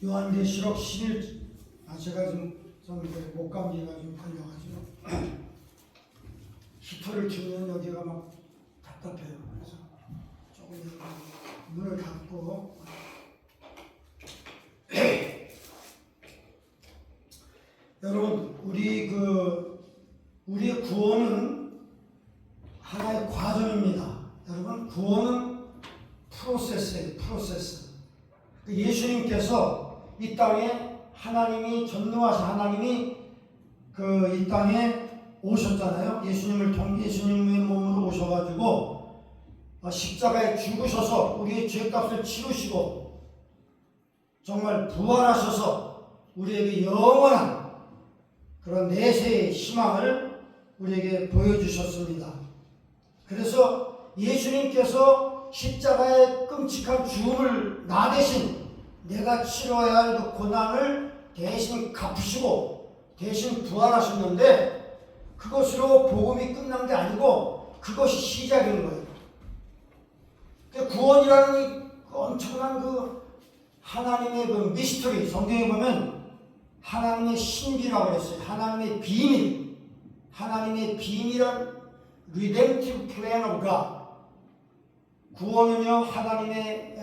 요한계시록 11, 제가 좀 목감기가 좀 걸려가지고 히터를 틀면 여기가 막 답답해요. 그래서 조금 문을 닫고 여러분, 우리의 구원은 하나의 과정입니다. 여러분, 구원은 프로세스예요. 프로세스. 예수님께서 이 땅에 하나님이 전능하신 하나님이 이 땅에 오셨잖아요. 예수님의 몸으로 오셔가지고 십자가에 죽으셔서 우리의 죄값을 치르시고 정말 부활하셔서 우리에게 영원한 그런 내세의 희망을 우리에게 보여주셨습니다. 그래서 예수님께서 십자가의 끔찍한 죽음을 나 대신 내가 치러야 할 그 고난을 대신 갚으시고 대신 부활하셨는데 그것으로 복음이 끝난 게 아니고 그것이 시작인 거예요. 구원이라는 이 엄청난 하나님의 미스터리, 성경에 보면 하나님의 신비라고 그랬어요. 하나님의 비밀, 하나님의 비밀은 redemptive plan of God. 구원은요 하나님의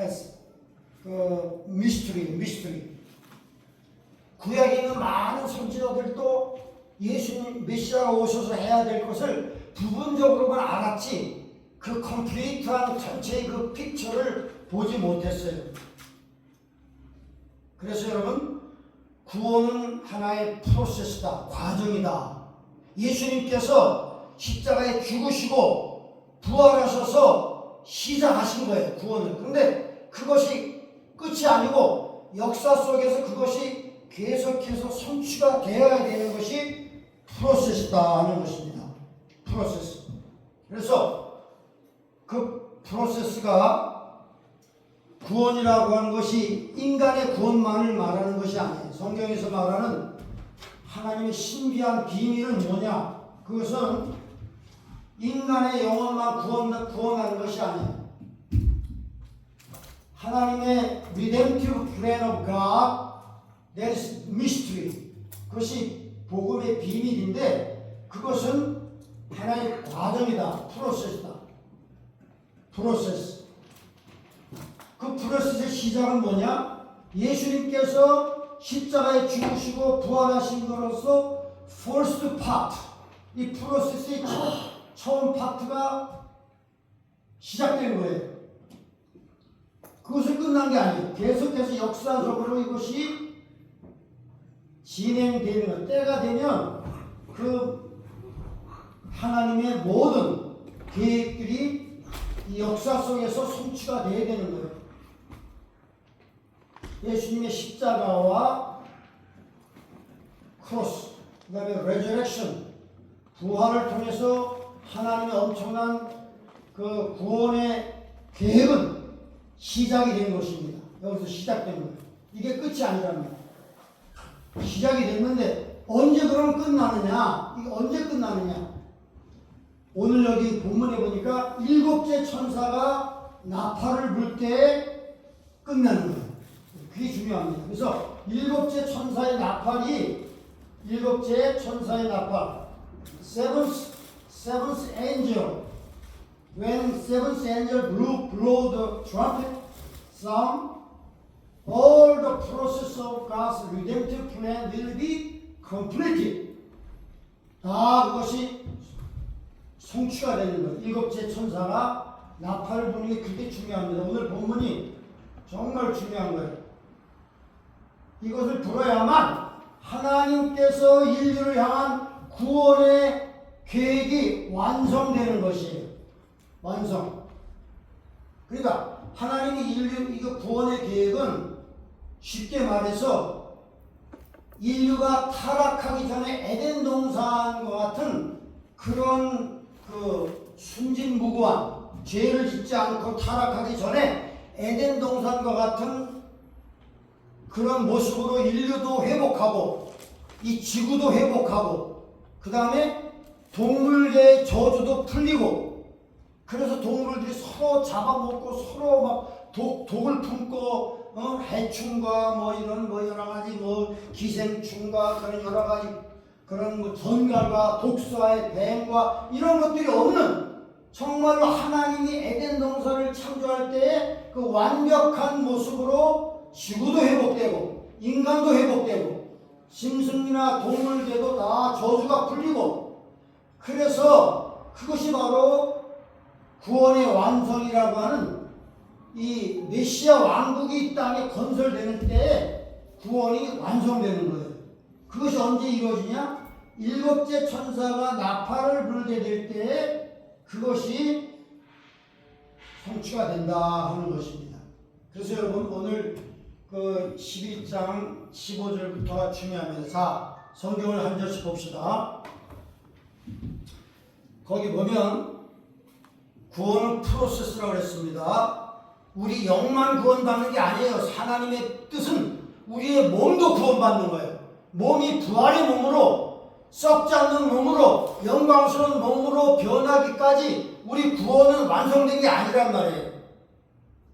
미스터리. 구약에 있는 많은 선지자들도 예수님 메시아가 오셔서 해야 될 것을 부분적으로만 알았지 그 컴플리트한 전체의 그 픽처를 보지 못했어요. 그래서 여러분, 구원은 하나의 프로세스다, 과정이다. 예수님께서 십자가에 죽으시고 부활하셔서 시작하신 거예요, 구원을. 그런데 그것이 끝이 아니고 역사 속에서 그것이 계속해서 성취가 되어야 되는 것이 프로세스다 하는 것입니다. 프로세스. 그래서 그 프로세스가 구원이라고 하는 것이 인간의 구원만을 말하는 것이 아니에요. 성경에서 말하는 하나님의 신비한 비밀은 뭐냐? 그것은 인간의 영혼만 구원하는 것이 아니에요. 하나님의 redemptive plan of God, that is mystery. 그것이 복음의 비밀인데 그것은 하나의 과정이다. 프로세스다. 프로세스. 그 프로세스의 시작은 뭐냐? 예수님께서 십자가에 죽으시고 부활하신 것으로서 first part, 이 프로세스의 처음 파트가 시작된 거예요. 그것이 끝난 게 아니에요. 계속해서 역사적으로 이것이 진행되는 것. 때가 되면 그 하나님의 모든 계획들이 이 역사 속에서 성취가 되어야 되는 거예요. 예수님의 십자가와 크로스, 그 다음에 레저렉션, 부활을 통해서 하나님의 엄청난 그 구원의 계획은 시작이 된 것입니다. 여기서 시작된 거예요. 이게 끝이 아니랍니다. 시작이 됐는데 언제 그럼 끝나느냐? 이게 언제 끝나느냐? 오늘 여기 본문에 보니까 일곱째 천사가 나팔을 불 때 끝나는 거예요. 그게 중요합니다. 그래서 일곱째 천사의 나팔, seventh angel, when seventh angel blow the trumpet sound, all the process of God's redemptive plan will be completed. 다 그것이 성취가 되는 거예요. 일곱째 천사가 나팔을 부는 게 그렇게 중요합니다. 오늘 본문이 정말 중요한 거예요. 이것을 불어야만 하나님께서 인류를 향한 구원의 계획이 완성되는 것이에요. 완성. 그러니까 하나님이 이거 구원의 계획은 쉽게 말해서 인류가 타락하기 전에 에덴 동산과 같은 그런 순진무구한 죄를 짓지 않고 타락하기 전에 에덴 동산과 같은 그런 모습으로 인류도 회복하고 이 지구도 회복하고 그 다음에 동물계의 저주도 풀리고 그래서 동물들이 서로 잡아먹고 서로 막 독을 품고 해충과 뭐 이런 뭐 여러 가지 뭐 기생충과 그런 여러 가지 그런 뭐 전갈과 독사의 뱀과 이런 것들이 없는 정말로 하나님이 에덴 동산을 창조할 때에 그 완벽한 모습으로 지구도 회복되고 인간도 회복되고 짐승이나 동물들도 다 저주가 풀리고 그래서 그것이 바로 구원의 완성이라고 하는 이 메시아 왕국이 이 땅에 건설되는 때에 구원이 완성되는 거예요. 그것이 언제 이루어지냐? 일곱째 천사가 나팔을 불게 될 때에 그것이 성취가 된다 하는 것입니다. 그래서 여러분 오늘 그 11장 15절부터가 중요합니다. 자, 성경을 한 절씩 봅시다. 거기 보면 구원은 프로세스라고 그랬습니다. 우리 영만 구원받는 게 아니에요. 하나님의 뜻은 우리의 몸도 구원받는 거예요. 몸이 부활의 몸으로 썩지 않는 몸으로 영광스러운 몸으로 변하기까지 우리 구원은 완성된 게 아니란 말이에요.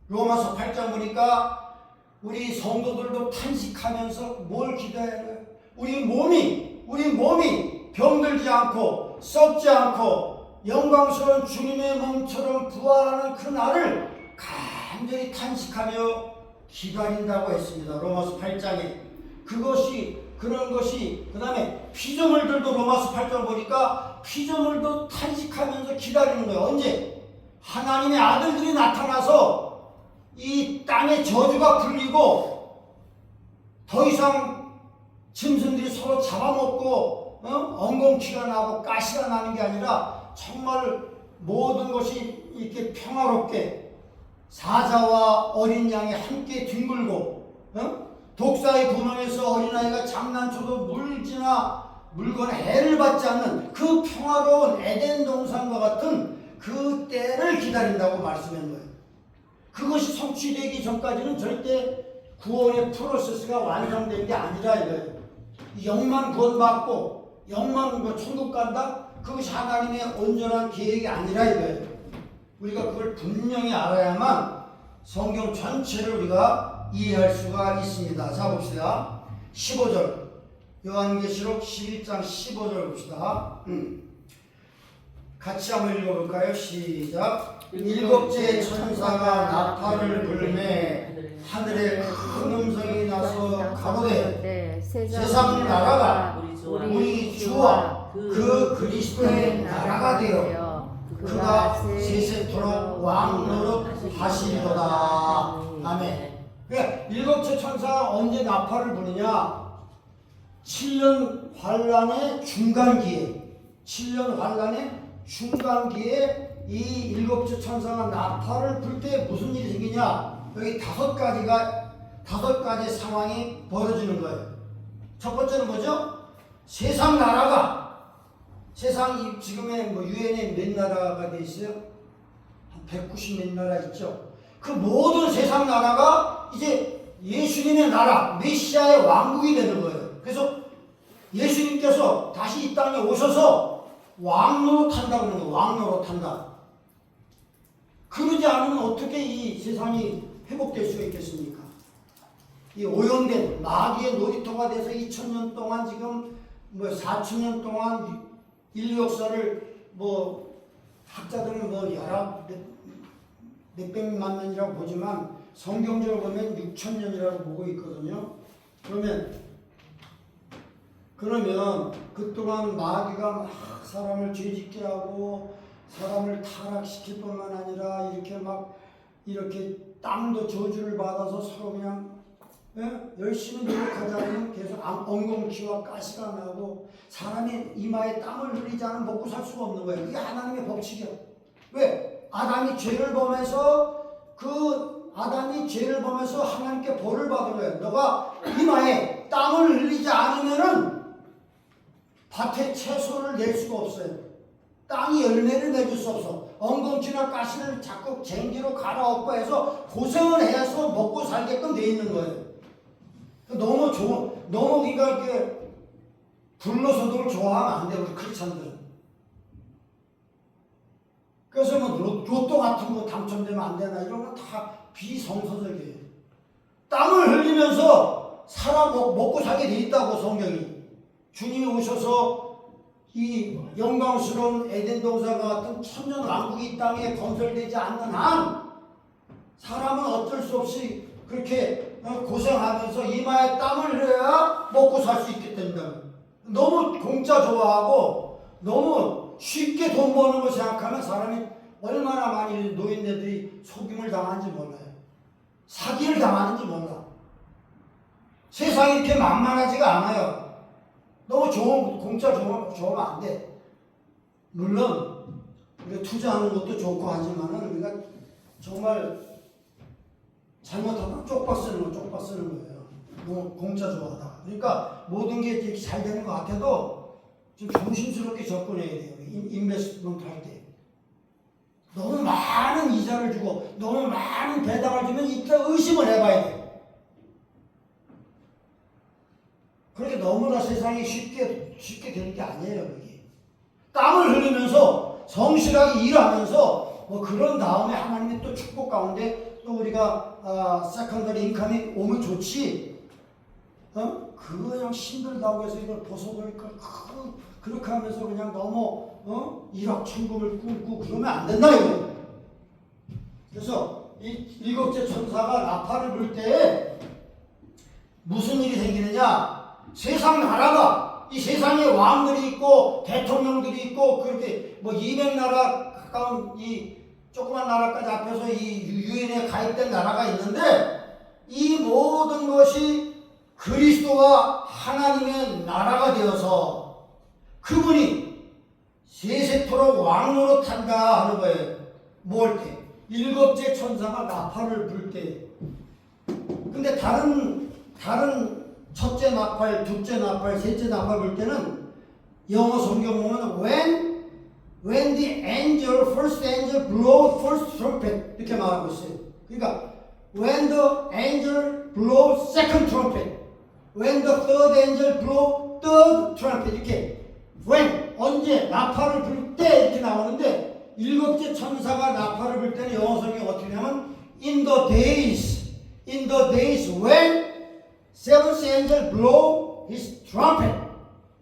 로마서 8장 보니까 우리 성도들도 탄식하면서 뭘 기도해야 해요? 우리 몸이 병들지 않고 썩지 않고 영광스러운 주님의 몸처럼 부활하는 그 날을 간절히 탄식하며 기다린다고 했습니다. 로마서 8장에 그런 것이 그 다음에 피조물들도 로마서 8장 보니까 피조물도 탄식하면서 기다리는 거예요. 언제? 하나님의 아들들이 나타나서 이 땅의 저주가 풀리고 더 이상 짐승들이 서로 잡아먹고 엉겅퀴가 나고 가시가 나는 게 아니라 정말 모든 것이 이렇게 평화롭게 사자와 어린 양이 함께 뒹굴고 독사의 구멍에서 어린아이가 장난쳐도 물건에 해를 받지 않는 그 평화로운 에덴 동산과 같은 그 때를 기다린다고 말씀한 거예요. 그것이 성취되기 전까지는 절대 구원의 프로세스가 완성된 게 아니라 이거예요. 영만 구원받고 영만 천국 간다? 그것이 하나님의 온전한 계획이 아니라 이거예요. 우리가 그걸 분명히 알아야만 성경 전체를 우리가 이해할 수가 있습니다. 자 봅시다. 15절 요한계시록 11장 15절 봅시다. 같이 한번 읽어볼까요? 시작. 일곱째 천사가 나팔을 불매 하늘에 큰 음성이 나서 가로되 세상 나라가 우리 주와 그 그리스도의 나라가 되어 그가 세세토록 왕노릇 하시리로다. 아멘. 그러니까 일곱째 천사가 언제 나팔을 부르냐? 7년 환란의 중간기에 7년 환란의 중간기에 이 일곱째 천사가 나팔을 불 때 무슨 일이 생기냐? 여기 다섯 가지 상황이 벌어지는 거예요. 첫 번째는 뭐죠? 세상 세상이 지금의 뭐 유엔에 몇 나라가 돼 있어요? 한 190 몇 나라 있죠. 그 모든 세상 나라가 이제 예수님의 나라, 메시아의 왕국이 되는 거예요. 그래서 예수님께서 다시 이 땅에 오셔서 왕노릇 한다고 하는 거예요. 왕노릇 한다. 그러지 않으면 어떻게 이 세상이 회복될 수가 있겠습니까? 이 오염된 마귀의 놀이터가 돼서 2000년 동안 지금 뭐 4000년 동안 인류 역사를 뭐 학자들은 뭐 몇백만 년이라고 보지만 성경적으로 보면 6000년이라고 보고 있거든요. 그러면 그동안 마귀가 막 사람을 죄짓게 하고 사람을 타락시킬 뿐만 아니라 이렇게 땅도 저주를 받아서 서로 그냥 열심히 노력하지 않으면 계속 엉겅퀴와 가시가 나고 사람이 이마에 땀을 흘리지 않으면 먹고 살 수가 없는 거예요. 그게 하나님의 법칙이야. 왜? 아담이 죄를 범해서 하나님께 벌을 받은 거예요. 너가 이마에 땀을 흘리지 않으면은 밭에 채소를 낼 수가 없어요. 땅이 열매를 맺을 수 없어. 엉겅퀴나 가시를 자꾸 쟁기로 갈아엎고 해서 고생을 해서 먹고 살게끔 돼 있는 거예요. 너무 우리가 이렇게 불로소득을 좋아하면 안 돼요. 우리 크리스찬들은. 그래서 뭐 로또 같은 거 당첨되면 안 되나 이런 건 다 비성서적이에요. 통해서 먹고 살게 돼 있다고 성경이. 주님이 오셔서 이 영광스러운 에덴 동산과 같은 천년 왕국이 이 땅에 건설되지 않는 한 사람은 어쩔 수 없이 그렇게 고생하면서 이마에 땀을 흘려야 먹고 살 수 있게 된다. 너무 공짜 좋아하고 너무 쉽게 돈 버는 걸 생각하면 사람이 얼마나 많이 노인네들이 속임을 당하는지 몰라요. 사기를 당하는지 몰라. 세상이 이렇게 만만하지가 않아요. 너무 공짜 좋으면 안 돼. 물론 우리가 투자하는 것도 좋고 하지만은 우리가 정말 잘못하면 쪽박 쓰는 거예요. 너무 공짜 좋아하다. 그러니까 모든 게 이렇게 잘 되는 것 같아도 좀 조심스럽게 접근해야 돼요. 인베스트먼트 할 때. 너무 많은 이자를 주고 너무 많은 배당을 주면 이따 의심을 해봐야 돼요. 그렇게 너무나 세상이 쉽게 되는 게 아니에요. 그게. 땀을 흘리면서 성실하게 일하면서 그런 다음에 하나님의 또 축복 가운데 또 우리가 세컨더리 인컴이 오면 좋지. 그거 그냥 힘들다고 해서 이걸 벗어버릴까 그렇게 하면서 그냥 너무 일확천금을 꿈꾸고 그러면 안 된다 이거. 그래서 이 일곱째 천사가 나팔을 불 때 무슨 일이 생기느냐? 세상 나라가 이 세상에 왕들이 있고 대통령들이 있고 그렇게 200나라 가까운 이 조그만 나라까지 앞에서 이 유엔에 가입된 나라가 있는데 이 모든 것이 그리스도와 하나님의 나라가 되어서 그분이 세세토록 왕노릇한다 하는 거예요. 뭘 때? 일곱째 천사가 나팔을 불 때. 근데 다른 첫째 나팔, 둘째 나팔, 셋째 나팔 불 때는 영어 성경 보면 when the first angel blow first trumpet 이렇게 말하고 있어요. 그러니까 when the angel blow second trumpet, when the third angel blow third trumpet 이렇게 when 언제 나팔을 불 때 이렇게 나오는데 일곱째 천사가 나팔을 불 때는 영어 성경 어떻게 하냐면 in the days when seventh angel blow his trumpet.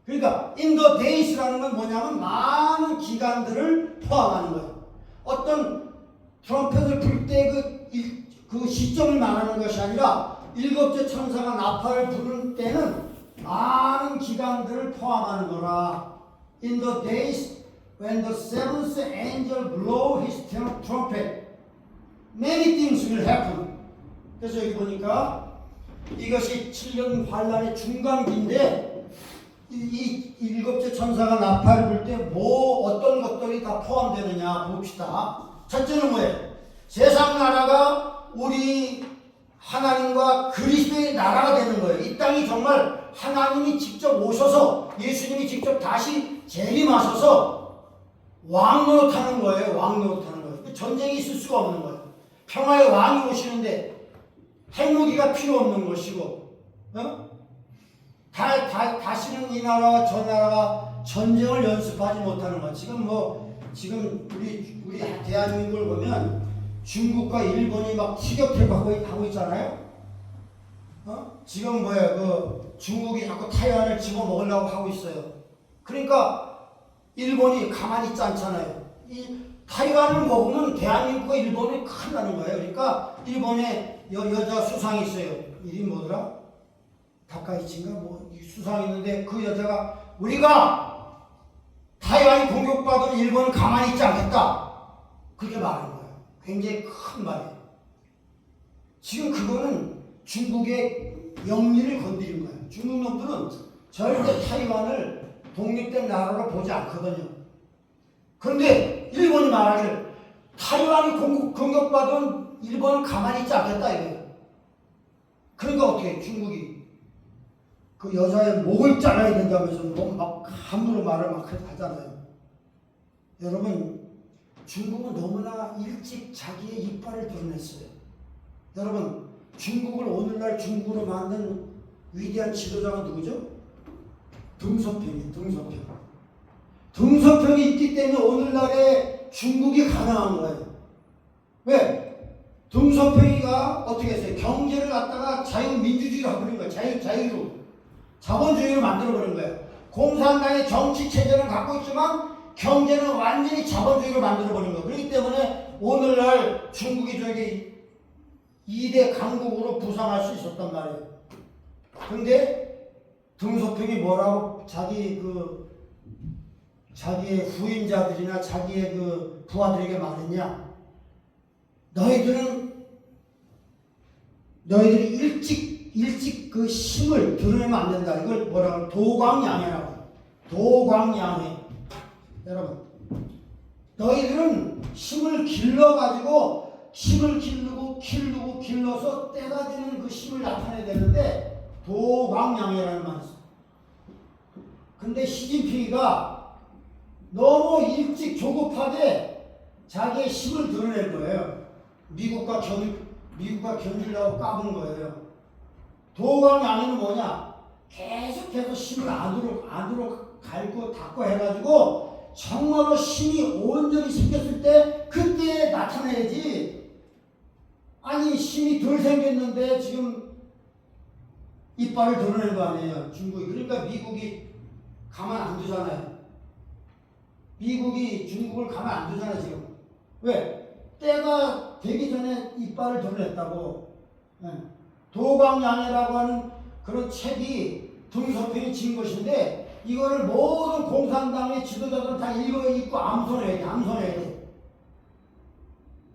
그러니까 in the days라는 건 뭐냐면 많은 기간들을 포함하는 거예요. 어떤 트럼펫을 불 때 그 시점을 말하는 것이 아니라 일곱째 천사가 나팔을 부를 때는 많은 기간들을 포함하는 거라. In the days when the seventh angel blow his trumpet, many things will happen. 그래서 여기 보니까 이것이 7년 환란의 중간기인데 이 일곱째 천사가 나팔을 불 때 어떤 것들이 다 포함되느냐 봅시다. 첫째는 뭐예요? 세상 나라가 우리 하나님과 그리스도의 나라가 되는 거예요. 이 땅이 정말 하나님이 직접 오셔서 예수님이 직접 다시 재림하셔서 왕노릇하는 거예요. 왕노릇하는 거예요. 전쟁이 있을 수가 없는 거예요. 평화의 왕이 오시는데 핵무기가 필요 없는 것이고 다시는 이 나라와 저 나라가 전쟁을 연습하지 못하는 것. 지금 우리 대한민국을 보면 중국과 일본이 막 티격태격하고 있잖아요. 지금 중국이 자꾸 타이완을 집어먹으려고 하고 있어요. 그러니까 일본이 가만히 있지 않잖아요. 이 타이완을 먹으면 대한민국과 일본이 큰일 나는 거예요. 그러니까 일본에 여자 수상이 있어요. 이름이 뭐더라? 다카이치인가 수상이 있는데 그 여자가 우리가 타이완이 공격받으면 일본은 가만히 있지 않겠다. 그렇게 말하는 거예요. 굉장히 큰 말이에요. 지금 그거는 중국의 영리를 건드린 거예요. 중국 놈들은 절대 타이완을 독립된 나라로 보지 않거든요. 그런데 일본이 말하길 타이완이 공격받으면 일본은 가만히 있지 않겠다 이거예요. 그러니까 어떻게 중국이 그 여자의 목을 잘라야 된다면서 막 함부로 말을 막 하잖아요. 여러분 중국은 너무나 일찍 자기의 이빨을 드러냈어요. 여러분 중국을 오늘날 중국으로 만든 위대한 지도자가 누구죠? 등소평이에요. 등소평이 있기 때문에 오늘날의 중국이 가능한 거예요. 왜? 등소평이가 어떻게 했어요? 경제를 갖다가 자유민주주의로 해버린 거예요. 자유로. 자본주의로 만들어버린 거예요. 공산당의 정치체제는 갖고 있지만 경제는 완전히 자본주의로 만들어버린 거예요. 그렇기 때문에 오늘날 중국이 저기 2대 강국으로 부상할 수 있었단 말이에요. 근데 등소평이 뭐라고 자기의 후임자들이나 자기의 그 부하들에게 말했냐? 너희들이 일찍 그 힘을 드러내면 안 된다. 이걸 뭐라고? 도광양해라고. 도광양해. 여러분, 너희들은 힘을 길러가지고 힘을 길러서 때가 되는 그 힘을 나타내야 되는데 도광양해라는 말이 있어. 근데 시진핑이가 너무 일찍 조급하게 자기의 힘을 드러낸 거예요. 미국과 견주려고 까본 거예요. 도광양해는 뭐냐? 계속해서 힘을 안으로 갈고 닦고 해가지고 정말로 힘이 온전히 생겼을 때 그때 나타내야지. 아니 힘이 덜 생겼는데 지금 이빨을 드러낸 거 아니에요, 중국이. 그러니까 미국이 가만 안 두잖아요. 미국이 중국을 가만 안 두잖아요, 지금. 왜? 때가 되기 전에 이빨을 드러냈다고. 도광양해라고 하는 그런 책이 등소평이 진 것인데 이거를 모든 공산당의 지도자들은 다 읽고 암손해야 돼.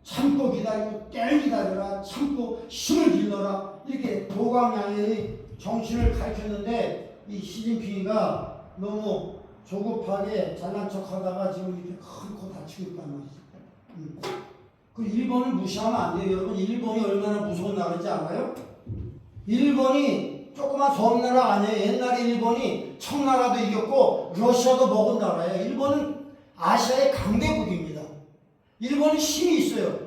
참고 기다리고 때를 기다려라. 참고 힘을 길러라. 이렇게 도광양해의 정신을 가르쳤는데 이 시진핑이가 너무 조급하게 잘난 척하다가 지금 이렇게 큰 코 다치고 있단 말이죠. 그 일본을 무시하면 안 돼요. 여러분, 일본이 얼마나 무서운 나라인지 알아요? 일본이 조그만 섬나라 아니에요. 옛날에 일본이 청나라도 이겼고 러시아도 먹은 나라예요. 일본은 아시아의 강대국입니다. 일본은 힘이 있어요.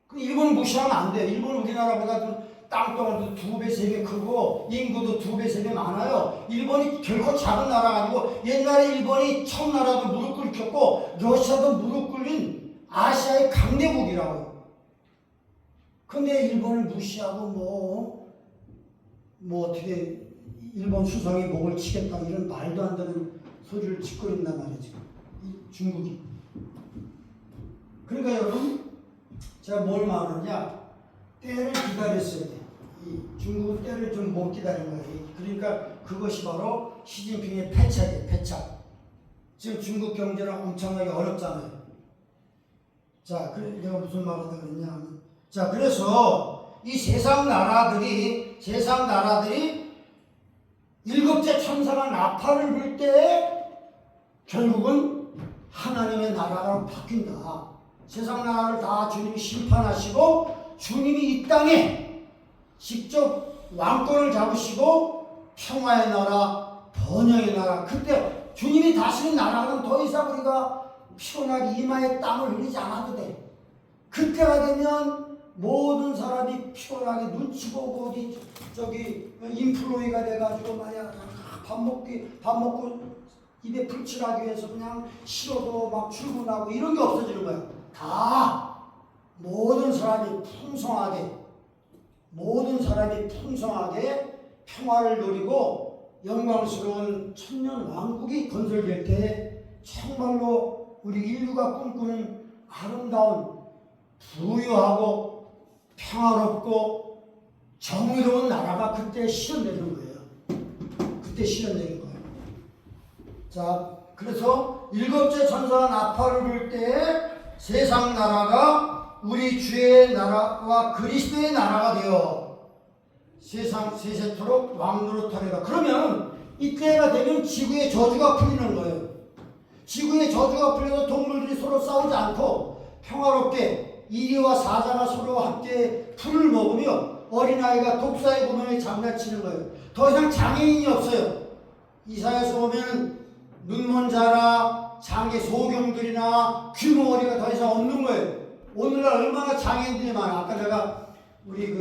그 일본을 무시하면 안 돼요. 일본은 우리나라보다 땅덩어리도 2배, 3배 크고 인구도 2배, 3배 많아요. 일본이 결코 작은 나라가 아니고 옛날에 일본이 청나라도 무릎 꿇혔고 러시아도 무릎 꿇린 아시아의 강대국이라고요. 근데 일본을 무시하고 뭐 어떻게 일본 수상이 목을 치겠다 이런 말도 안 되는 소리를 짓고 있단 말이에요, 지금. 중국이. 그러니까 여러분, 제가 뭘 말하느냐? 때를 기다렸어야 돼. 이 중국은 때를 좀 못 기다린 거예요. 그러니까 그것이 바로 시진핑의 패착이에요, 패착. 지금 중국 경제는 엄청나게 어렵잖아요. 자, 내가 무슨 말을 하다 그랬냐? 자, 그래서 이 세상 나라들이 일곱째 천사가 나팔을 불 때 결국은 하나님의 나라가 바뀐다. 세상 나라를 다 주님이 심판하시고 주님이 이 땅에 직접 왕권을 잡으시고 평화의 나라, 번영의 나라, 그때 주님이 다스린 나라는 더 이상 우리가 피곤하게 이마에 땀을 흘리지 않아도 돼. 그때가 되면 모든 사람이 피곤하게 눈치 보고 어디 저기 인플루이가 돼가지고 말이야 밥 먹고 입에 풀칠하기 위해서 그냥 싫어도 막 출근하고 이런 게 없어지는 거야. 다 모든 사람이 풍성하게 평화를 누리고 영광스러운 천년 왕국이 건설될 때 정말로 우리 인류가 꿈꾸는 아름다운 부유하고 평화롭고 정의로운 나라가 그때 실현되는 거예요. 그때 실현되는 거예요. 자, 그래서 일곱째 천사가 나팔을 불 때 세상 나라가 우리 주의 나라와 그리스도의 나라가 되어 세상 세세토록 왕노릇하리라. 그러면 이때가 되면 지구의 저주가 풀리는 거예요. 지구의 저주가 풀려서 동물들이 서로 싸우지 않고 평화롭게 이리와 사자가 서로 함께 풀을 먹으며 어린아이가 독사의 구멍에 장난치는 거예요. 더 이상 장애인이 없어요. 이사야서 보면 눈먼 자나 장애 소경들이나 귀머거리가 더 이상 없는 거예요. 오늘날 얼마나 장애인들이 많아. 아까 제가 우리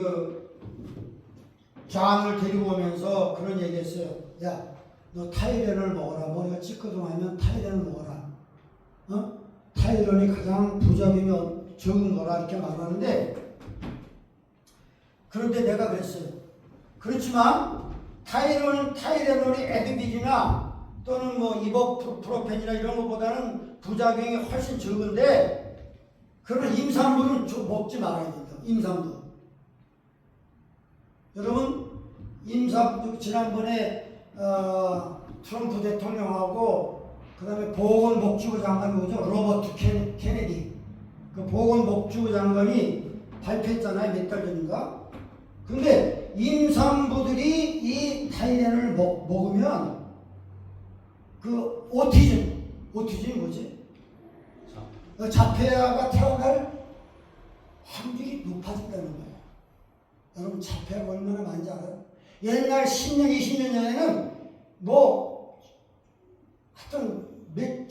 장을 데리고 오면서 그런 얘기 했어요. 야, 너 타이레놀 먹어라. 머리가 찌끄둥하면 타이레놀 먹어라. 타이레놀이 가장 부작용이 적은 거라 이렇게 말하는데 그런데 내가 그랬어요. 그렇지만 타이레놀이 에드비지나 또는 뭐 이버프로펜이나 이런 것보다는 부작용이 훨씬 적은데 그러나 임산부는 먹지 말아야 된다. 임산부. 여러분 임산부 지난번에 트럼프 대통령하고 그 다음에 보건복지부 장관이 오죠. 로버트 케네디. 그 보건복지부 장관이 발표했잖아요. 몇 달 전인가. 근데 임산부들이 이 타이레놀을 먹으면 그 오티즘이 뭐지? 자폐아가 태어날 확률이 높아진다는 거예요. 여러분 자폐아가 얼마나 많은지 알아요? 옛날 10년, 20년 전에는 뭐 하여튼 몇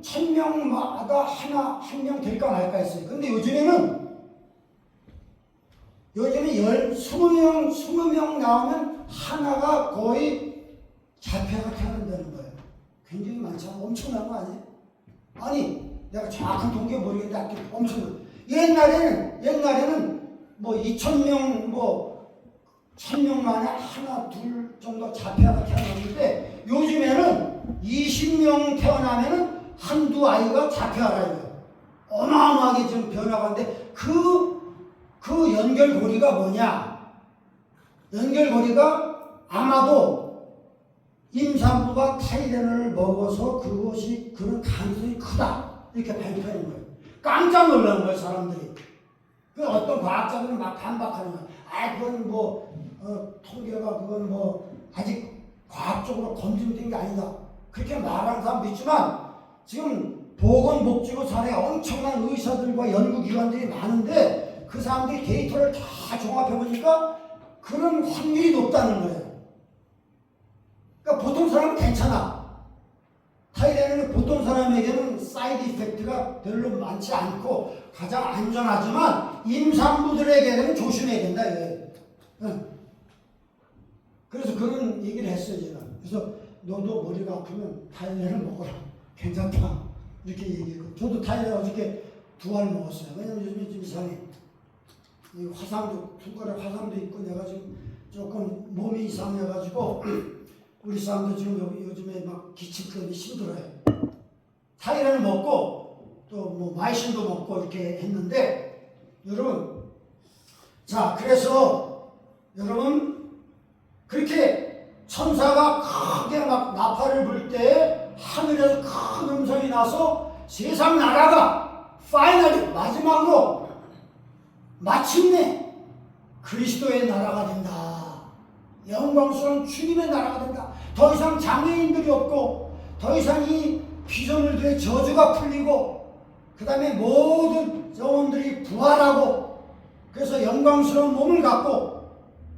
천명마다 한 명 될까 말까 했어요. 근데 요즘에는 20명 나오면 하나가 거의 자폐아가 태어난다는 거예요. 굉장히 많잖아. 엄청난 거 아니에요? 아니, 내가 정확한 통계 모르겠는데 엄청난. 옛날에는 뭐 2,000명, 1,000명 만에 하나, 둘 정도 자폐아가 태어났는데 요즘에는 20명 태어나면은 한두 아이가 자폐아라요. 어마어마하게 지금 변화가 있는데 그 연결고리가 뭐냐? 연결고리가 아마도 임산부가 타이레놀을 먹어서 그런 가능성이 크다. 이렇게 발표하는 거예요. 깜짝 놀라는 거예요, 사람들이. 그 어떤 과학자들은 막 반박하는 거예요. 그건 통계가 그건 아직 과학적으로 검증된 게 아니다. 그렇게 말하는 사람도 있지만 지금 보건복지부 산에 엄청난 의사들과 연구기관들이 많은데 그 사람들이 데이터를 다 종합해보니까 그런 확률이 높다는 거예요. 그러니까 보통 사람은 괜찮아. 타이레놀은 보통 사람에게는 사이드 이펙트가 별로 많지 않고 가장 안전하지만 임산부들에게는 조심해야 된다 이거예요. 그래서 그런 얘기를 했어요 제가. 그래서 너도 머리가 아프면 타이레놀 먹어라. 괜찮다. 이렇게 얘기했고 저도 타이레놀 어저께 2알 먹었어요. 왜냐면 요즘에 좀 이상해. 손가락 화상도 있고 내가 지금 조금 몸이 이상해가지고 우리 사람도 지금 요즘에 막 기침 때문에 힘들어요. 타이레놀 먹고 또 마이신도 먹고 이렇게 했는데 여러분 자 그래서 여러분 그렇게 천사가 크게 막 나팔을 불 때 하늘에서 큰 음성이 나서 세상 나라가 파이널리 마지막으로 마침내 그리스도의 나라가 된다. 영광스러운 주님의 나라가 된다. 더 이상 장애인들이 없고 더 이상 이 피조물들의 저주가 풀리고 그 다음에 모든 영혼들이 부활하고 그래서 영광스러운 몸을 갖고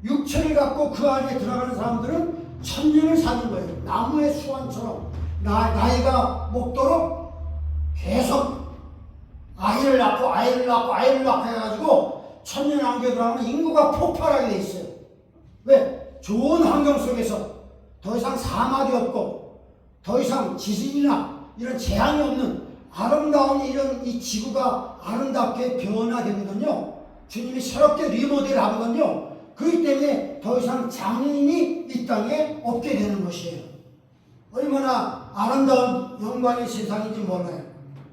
육체를 갖고 그 안에 들어가는 사람들은 천년을 사는 거예요. 나무의 수완처럼 나이가 먹도록 계속 아이를 낳고 해가지고 천년 안개 들어가면 인구가 폭발하게 돼 있어요. 왜? 좋은 환경 속에서 더 이상 사막이 없고 더 이상 지진이나 이런 재앙이 없는 아름다운 이 지구가 아름답게 변화되거든요. 주님이 새롭게 리모델 하거든요. 그렇기 때문에 더 이상 장애인이 이 땅에 없게 되는 것이에요. 얼마나 아름다운 영광의 세상인지 몰라요.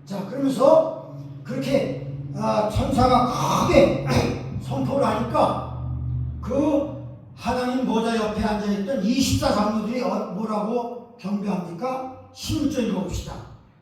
자, 그러면서 그렇게 천사가 크게 선포를 하니까 그 하나님 보좌 옆에 앉아있던 24장로들이 뭐라고 경배합니까? 16절 읽어봅시다.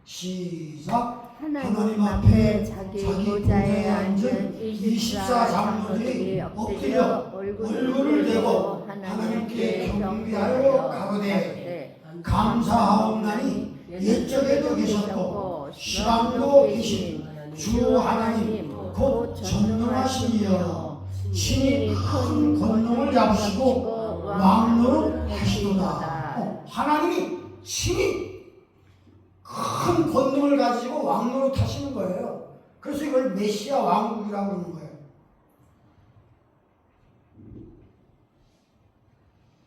시작. 하나님 앞에 자기 보좌에 앉은 24장로들이 엎드려 얼굴을 대고 하나님께 경배하여 가로되 감사하옵나니 옛적에도 계셨고 시방도 계신 주 하나님 곧 전능하시니여 신이 큰 권능을 잡으시고 왕노릇 하시도다. 하나님이 신이 큰 권능을 가지고 왕노릇 하시는 거예요. 그래서 이걸 메시아 왕국이라고 하는 거예요.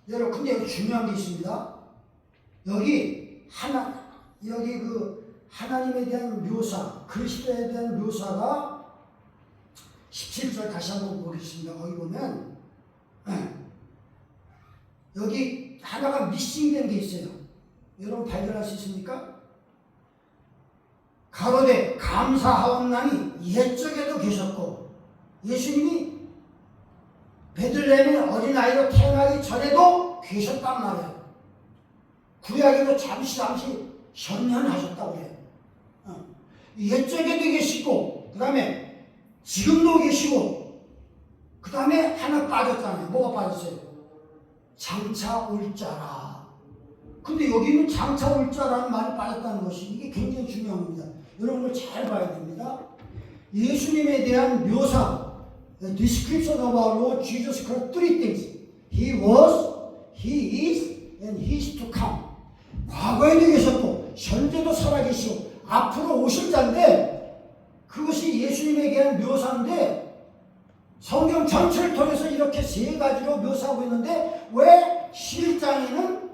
여러분 근데 여기 중요한 게 있습니다. 여기 그 하나님에 대한 묘사, 그리스도에 대한 묘사가 17절 다시 한번 보겠습니다. 거기 보면 여기 하나가 미싱된 게 있어요. 여러분 발견할 수 있습니까? 가로되 감사하옵나니 옛적에도 계셨고 예수님이 베들레헴의 어린아이로 태어나기 전에도 계셨단 말이에요. 구약에도 잠시 현현하셨다고 해요. 옛적에도 계시고 그 다음에 지금도 계시고 그 다음에 하나 빠졌잖아요. 뭐가 빠졌어요? 장차 올 자라. 근데 여기는 장차 올 자라는 말이 빠졌다는 것이 이게 굉장히 중요한 겁니다. 여러분들 잘 봐야 됩니다. 예수님에 대한 묘사, the description of our Lord Jesus Christ, three things. He was, He is, and He is to come. 과거에도 계셨고 현재도 살아계시고 앞으로 오실 자인데 그것이 예수님에 대한 묘사인데 성경 전체를 통해서 이렇게 세 가지로 묘사하고 있는데 왜 11장에는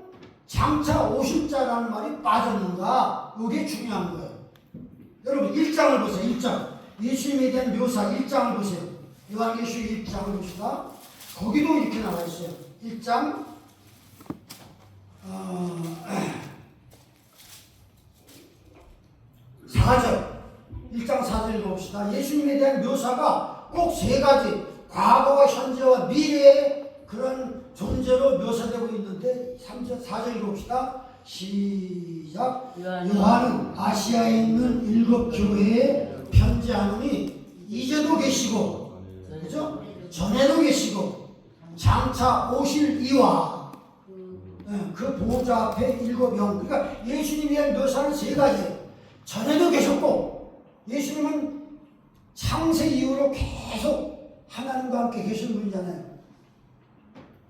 장차 오실 자라는 말이 빠졌는가? 이게 중요한 거예요. 여러분 1장을 보세요. 1장 예수님에 대한 묘사 1장을 보세요. 요한계시록 1장을 봅시다. 거기도 이렇게 나와 있어요. 1장 4절 1장 4절 읽어봅시다. 예수님에 대한 묘사가 꼭 세 가지 과거와 현재와 미래의 그런 존재로 묘사되고 있는데 3절 4절 읽어봅시다. 시작. 요한은 아시아에 있는 7교회에 편지하노니 이제도 계시고 그죠? 전에도 계시고 장차 오실 이와 그 보좌 앞에 7영. 그러니까 예수님에 대한 묘사는 세 가지예요. 전에도 계셨고 예수님은 창세 이후로 계속 하나님과 함께 계신 분이잖아요.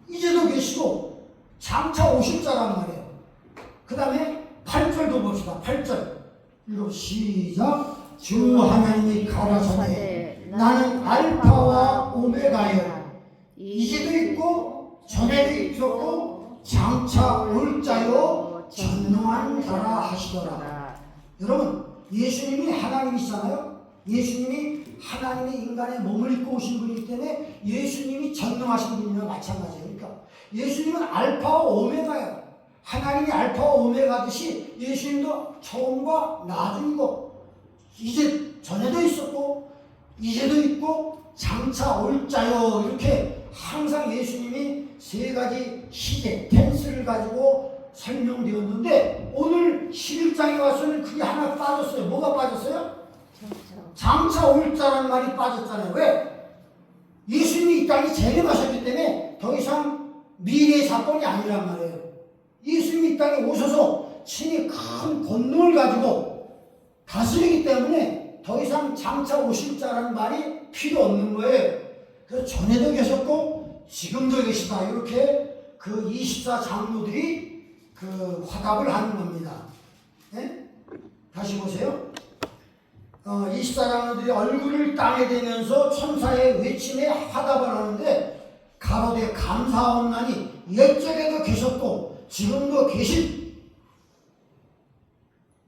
이제도 계시고 장차 오실 자란 말이에요. 그 다음에 8절도 봅시다. 8절 읽어 시작. 주 하나님이 가라사대 나는 알파와 오메가요 이제도 있고 전에도 있었고 장차 올 자요 전능한 자라 하시더라. 여러분 예수님이 하나님이시잖아요. 예수님이 하나님의 인간의 몸을 입고 오신 분이기 때문에 예수님이 전능하신 분이나 마찬가지예요. 그러니까 예수님은 알파와 오메가예요. 하나님이 알파와 오메가듯이 예수님도 처음과 나중이고 이제 전에도 있었고 이제도 있고 장차 올 자요. 이렇게 항상 예수님이 세 가지 시제 텐스를 가지고 설명되었는데 오늘 11장에 와서는 그게 하나 빠졌어요. 뭐가 빠졌어요? 장차 올 자라는 말이 빠졌잖아요. 왜? 예수님이 이 땅에 재림하셨기 때문에 더 이상 미래의 사건이 아니란 말이에요. 예수님이 이 땅에 오셔서 친히 큰 권능을 가지고 다스리기 때문에 더 이상 장차 오실 자라는 말이 필요 없는 거예요. 그래서 전에도 계셨고 지금도 계시다. 이렇게 그 24장로들이 그 화답을 하는 겁니다. 네? 다시 보세요. 24장로들이 얼굴을 땅에 대면서 천사의 외침에 화답을 하는데 가로되 감사하옵나니 옛적에도 계셨고 지금도 계신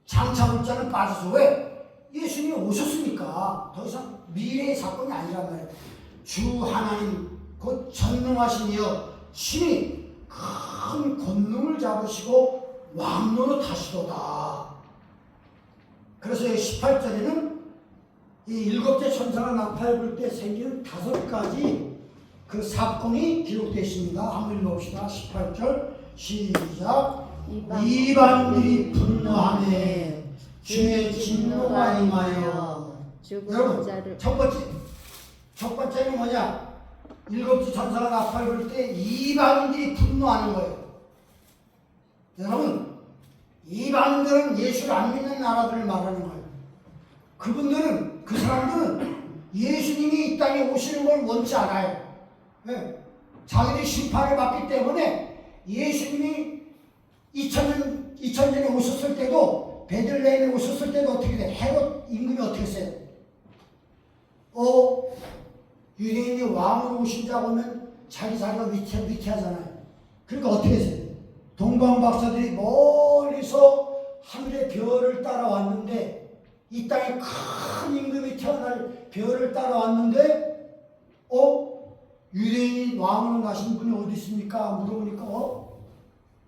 장차 올 자는 빠져서 왜? 예수님이 오셨으니까 더 이상 미래의 사건이 아니란 말이에요. 주 하나님 곧 전능하신 이여 신이 큰 권능을 잡으시고 왕노로 타시도다. 그래서 18절에는 이 7째 천사가 나팔 불 때 생기는 5가지 그 사건이 기록되어 있습니다. 한번 읽어봅시다. 18절 시작. 이방인들이 분노하매 주의 진노가 임하여. 여러분 첫 번째는 뭐냐? 7째 천사가 나팔 불 때 이방인들이 분노하는 거예요. 여러분 이방인들은 예수를 안 믿는 나라들을 말하는 거예요. 그 사람들은 예수님이 이 땅에 오시는 걸 원치 않아요. 네. 자기들이 심판을 받기 때문에 예수님이 2000년에 오셨을 때도 베들레헴에 오셨을 때도 어떻게 돼? 헤롯 임금이 어떻게 했어요? 유대인이 왕으로 오신 자 보면 자기가 위태하잖아요. 그러니까 어떻게 했어요? 동방 박사들이 멀리서 하늘의 별을 따라왔는데 이 땅에 큰 임금이 태어날 별을 따라왔는데 유대인 왕으로 나신 분이 어디 있습니까? 물어보니까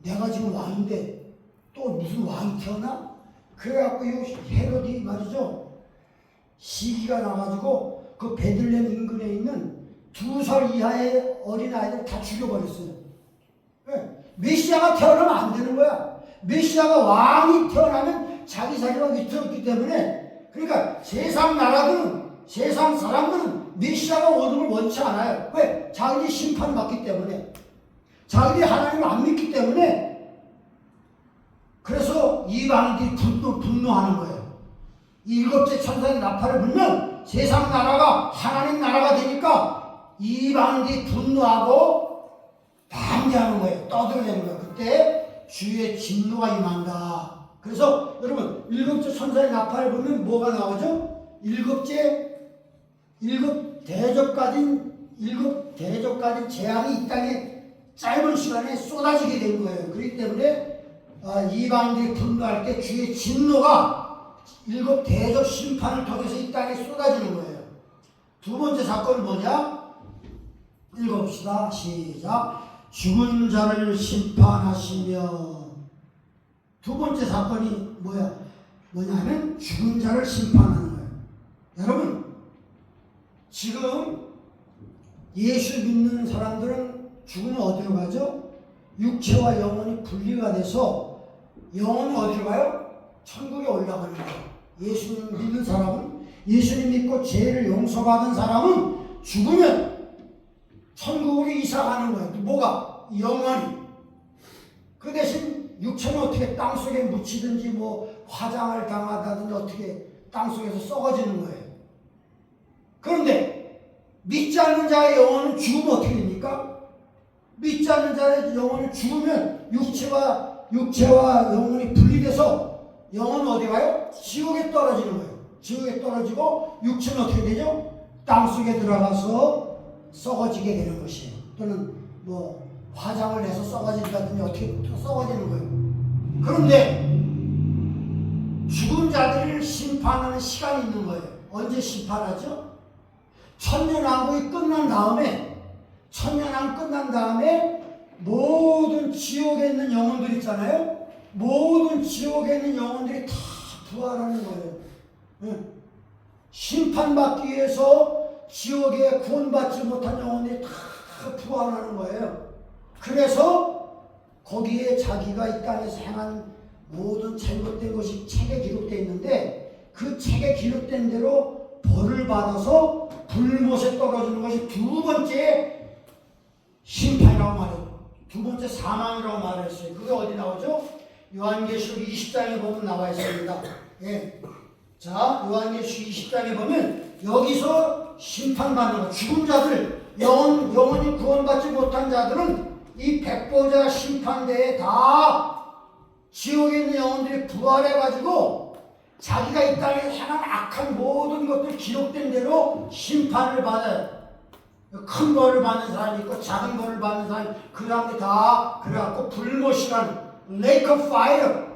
내가 지금 왕인데 또 무슨 왕이 태어나? 그래갖고 이 헤롯이 말이죠, 시기가 나가지고 그 베들레헴 인근에 있는 2살 이하의 어린 아이들 다 죽여버렸어요. 왜? 메시아가 태어나면 안 되는 거야. 메시아가 왕이 태어나면 자기 자리가 위태롭기 때문에, 그러니까 세상 나라들은, 세상 사람들은 메시아가 오는 걸 원치 않아요. 왜? 자기들이 심판받기 때문에, 자기들이 하나님을 안 믿기 때문에. 그래서 이방인들이 분노하는 거예요. 이 7째 천사의 나팔을 불면 세상 나라가 하나님 나라가 되니까 이방인들이 분노하고 반대하는 거예요. 떠들어내는 거예요. 그때 주의 진노가 임한다. 그래서 여러분 7째 천사의 나팔을 보면 뭐가 나오죠? 일곱 대접까지 재앙이 이 땅에 짧은 시간에 쏟아지게 된 거예요. 그렇기 때문에 이방인들이 분노할 때 주의 진노가 7 대접 심판을 통해서 이 땅에 쏟아지는 거예요. 두 번째 사건은 뭐냐? 읽어봅시다. 시작. 죽은 자를 심판하시며. 두 번째 사건이 뭐냐면 죽은 자를 심판하는 거예요. 여러분, 지금 예수 믿는 사람들은 죽으면 어디로 가죠? 육체와 영혼이 분리가 돼서 영혼이 어디로 가요? 천국에 올라가는 거예요. 예수님 믿는 사람은, 예수님 믿고 죄를 용서받은 사람은 죽으면 천국으로 이사가는 거예요. 뭐가? 영원히. 그 대신 육체는 어떻게 땅속에 묻히든지 화장을 당하다든지 어떻게 땅속에서 썩어지는 거예요. 그런데 믿지 않는 자의 영혼은 죽으면 어떻게 됩니까? 믿지 않는 자의 영혼을 죽으면 육체와 영혼이 분리돼서 영혼은 어디 가요? 지옥에 떨어지는 거예요. 지옥에 떨어지고 육체는 어떻게 되죠? 땅속에 들어가서 썩어지게 되는 것이에요. 또는 화장을 내서 썩어진다든지 어떻게 썩어지는 거예요. 그런데 죽은 자들을 심판하는 시간이 있는 거예요. 언제 심판하죠? 천년왕국이 끝난 다음에 모든 지옥에 있는 영혼들 있잖아요. 모든 지옥에 있는 영혼들이 다 부활하는 거예요. 심판받기 위해서 지옥에 구원받지 못한 영혼들이 다 부활하는 거예요. 그래서 거기에 자기가 이 땅에서 행한 모든 잘못된 것이 책에 기록되어 있는데, 그 책에 기록된 대로 벌을 받아서 불못에 떨어지는 것이 두 번째 심판이라고 말해요. 두 번째 사망이라고 말했어요. 그게 어디 나오죠? 요한계시록 20장에 보면 나와 있습니다. 예. 자, 요한계시록 20장에 보면 여기서 심판받는 거, 죽은 자들, 영원히 구원받지 못한 자들은 이 백보자 심판대에 다 지옥에 있는 영혼들이 부활해가지고 자기가 이 땅에서 행한 악한 모든 것들 기록된 대로 심판을 받아요. 큰 벌을 받는 사람이 있고 작은 벌을 받는 사람이, 그 다음에 다 그래갖고 불못이라는 Lake of Fire,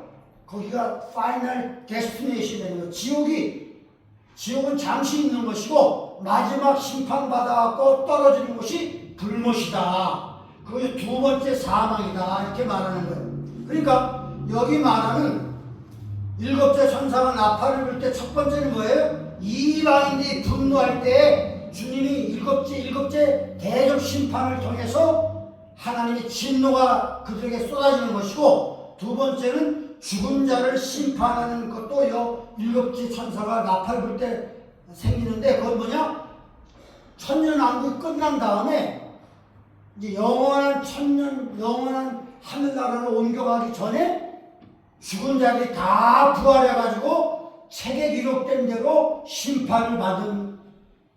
거기가 파이널 데스티네이션이 되는 거예요. 지옥은 잠시 있는 것이고 마지막 심판받아갖고 떨어지는 것이 불못이다. 그것이 두 번째 사망이다. 이렇게 말하는 거예요. 그러니까 여기 말하는 7째 천사가 나팔을 불 때 첫 번째는 뭐예요? 이방인들이 분노할 때 주님이 7째 대접 심판을 통해서 하나님의 진노가 그들에게 쏟아지는 것이고, 두 번째는 죽은 자를 심판하는 것도요, 7째 천사가 나팔을 불 때 생기는데, 그건 뭐냐? 천년왕국이 끝난 다음에 이제 영원한 하늘나라로 옮겨가기 전에 죽은 자들이 다 부활해가지고 책에 기록된 대로 심판을 받은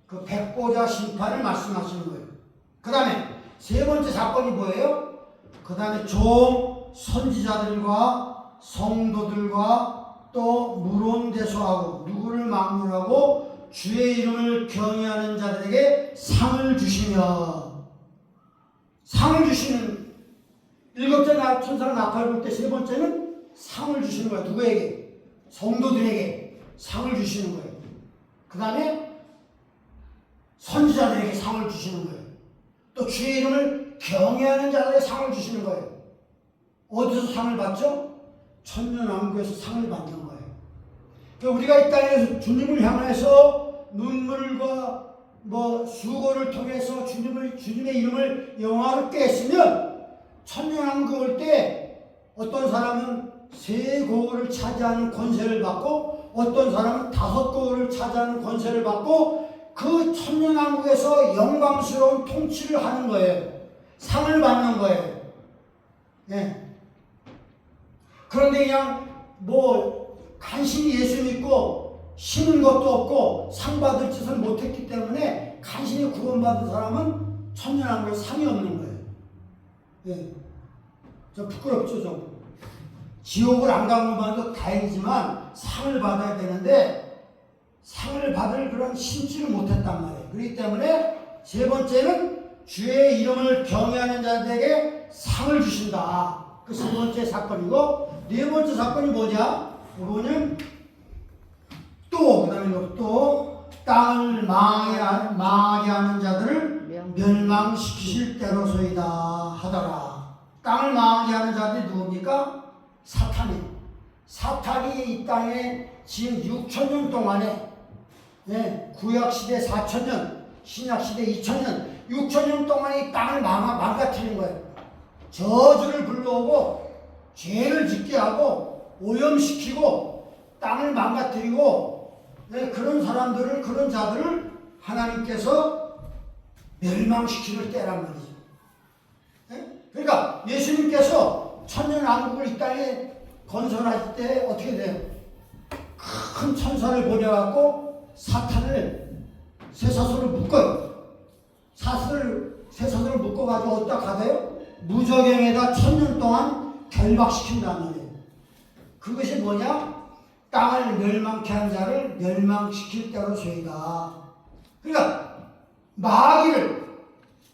그 백보자 심판을 말씀하시는 거예요. 그 다음에 세 번째 사건이 뭐예요? 그 다음에 선지자들과 성도들과 또 물온대소하고 누구를 막론하고 주의 이름을 경외하는 자들에게 상을 주시며, 상을 주시는 7째 천사가 나팔을 불 때 세 번째는 상을 주시는 거예요. 누구에게? 성도들에게 상을 주시는 거예요. 그 다음에 선지자들에게 상을 주시는 거예요. 또 주의 이름을 경외하는 자들에게 상을 주시는 거예요. 어디서 상을 받죠? 천년왕국에서 상을 받는 거예요. 그러니까 우리가 이 땅에서 주님을 향해서 눈물과 수고를 통해서 주님의 이름을 영화롭게 했으면 천년왕국 올 때 어떤 사람은 3고을을 차지하는 권세를 받고 어떤 사람은 5고을을 차지하는 권세를 받고 그 천년왕국에서 영광스러운 통치를 하는 거예요. 상을 받는 거예요. 네. 그런데 그냥 간신히 예수 믿고 심은 것도 없고 상 받을 짓을 못했기 때문에 간신히 구원받은 사람은 천년왕국에 상이 없는 거예요. 예. 좀 부끄럽죠, 좀. 지옥을 안 간 것만도 다행이지만 상을 받아야 되는데 상을 받을 그런 심지를 못했단 말이에요. 그렇기 때문에 3번째는 주의 이름을 경외하는 자들에게 상을 주신다. 그 3번째 사건이고 4번째 사건이 뭐냐? 이거는 그 다음에 또 땅을 망하게 하는 자들을 멸망시키실 때로소이다 하더라. 땅을 망하게 하는 자들이 누굽니까? 사탄이. 사탄이 이 땅에 지금 6천년 동안에 구약시대 4천년, 신약시대 2천년, 6천년 동안에 이 땅을 망가뜨린 거예요. 저주를 불러오고 죄를 짓게 하고 오염시키고 땅을 망가뜨리고 그런 사람들을, 그런 자들을 하나님께서 멸망시키는 때란 말이죠. 그러니까 예수님께서 천년왕국을 이 땅에 건설하실 때 어떻게 돼요? 큰 천사를 보내갖고 사탄을 쇠사슬을 묶어요. 쇠사슬을 묶어가지고 어디다 가둬요? 무저갱에다 1000년 동안 결박시킨다는 거예요. 그것이 뭐냐? 땅을 멸망케 한 자를 멸망시킬 때로소이다. 그러니까 마귀를,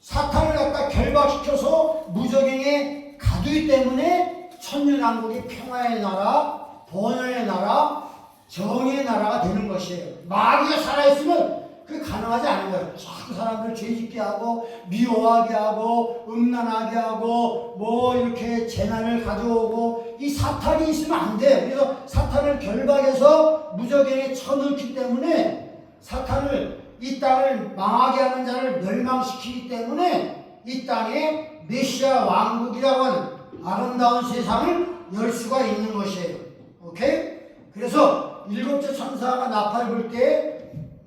사탄을 갖다 결박시켜서 무저갱에 가두기 때문에 천년왕국이 평화의 나라, 번영의 나라, 정의의 나라가 되는 것이에요. 마귀가 살아있으면 그게 가능하지 않은 거예요. 자꾸 사람들 죄짓게 하고 미워하게 하고 음란하게 하고 이렇게 재난을 가져오고 이 사탄이 있으면 안 돼요. 그래서 사탄을 결박해서 무저갱에 쳐넣기 때문에 사탄을, 이 땅을 망하게 하는 자를 멸망시키기 때문에 이 땅에 메시아 왕국이라고 하는 아름다운 세상을 열 수가 있는 것이에요. 오케이? 그래서 7째 천사가 나팔 불 때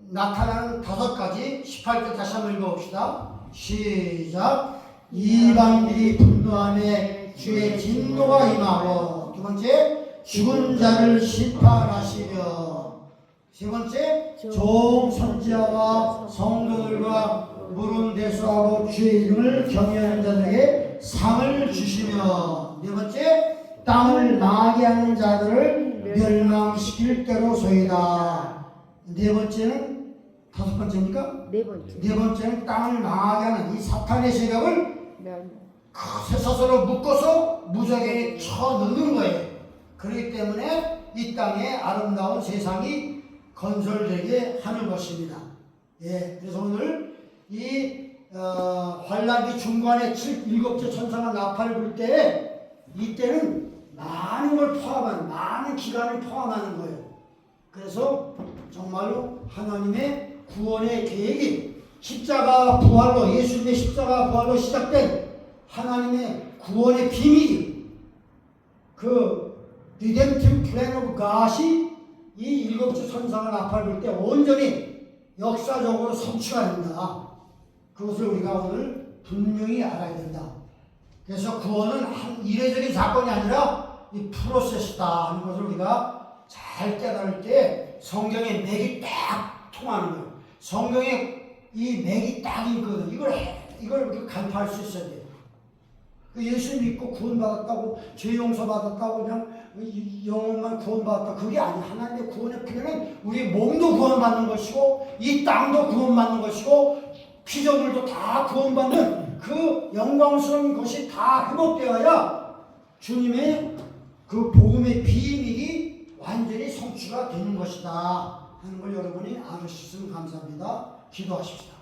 나타나는 5가지 18절 다시 한번 읽어봅시다. 시작. 이방인이 분노하며 주의 진노가 임하고, 2번째 죽은 자를 심판하시며, 3번째 종 선지자와 성도들과 물은 대수하고 주의 이름을 경외하는 자들에게 상을 주시며, 4번째 땅을 망하게 하는 자들을 멸망시킬 때로소이다. 4번째는 5번째입니까? 4번째. 4번째는 땅을 망하게 하는 이 사탄의 세력을 쇠사슬로 묶어서 무저갱에 쳐넣는 거예요. 그렇기 때문에 이 땅에 아름다운 세상이 건설되게 하는 것입니다. 예, 그래서 오늘 이 환란기 중간에 7째 천사가 나팔을 불 때 이때는 많은 걸 포함한, 많은 기간을 포함하는 거예요. 그래서 정말로 하나님의 구원의 계획이 십자가 부활로, 예수님의 십자가 부활로 시작된 하나님의 구원의 비밀이, 그 redemptive plan of God이 이 7째 천사가 나팔을 불 때 온전히 역사적으로 성취가 된다. 그것을 우리가 오늘 분명히 알아야 된다. 그래서 구원은 한 이례적인 사건이 아니라 이 프로세스다 하는 것을 우리가 잘 깨달을 때 성경의 맥이 딱 통하는 거예요. 성경에 이 맥이 딱 있거든. 이걸 간파할 수 있어야 돼요. 예수 믿고 구원받았다고, 죄 용서받았다고, 그냥 영혼만 구원받았다. 그게 아니야. 하나님의 구원의 plan 우리 몸도 구원받는 것이고, 이 땅도 구원받는 것이고, 피조물도 다 구원받는 그 영광스러운 것이 다 회복되어야 주님의 그 복음의 비밀이 완전히 성취가 되는 것이다 하는 걸 여러분이 알으셨으면 감사합니다. 기도하십시다.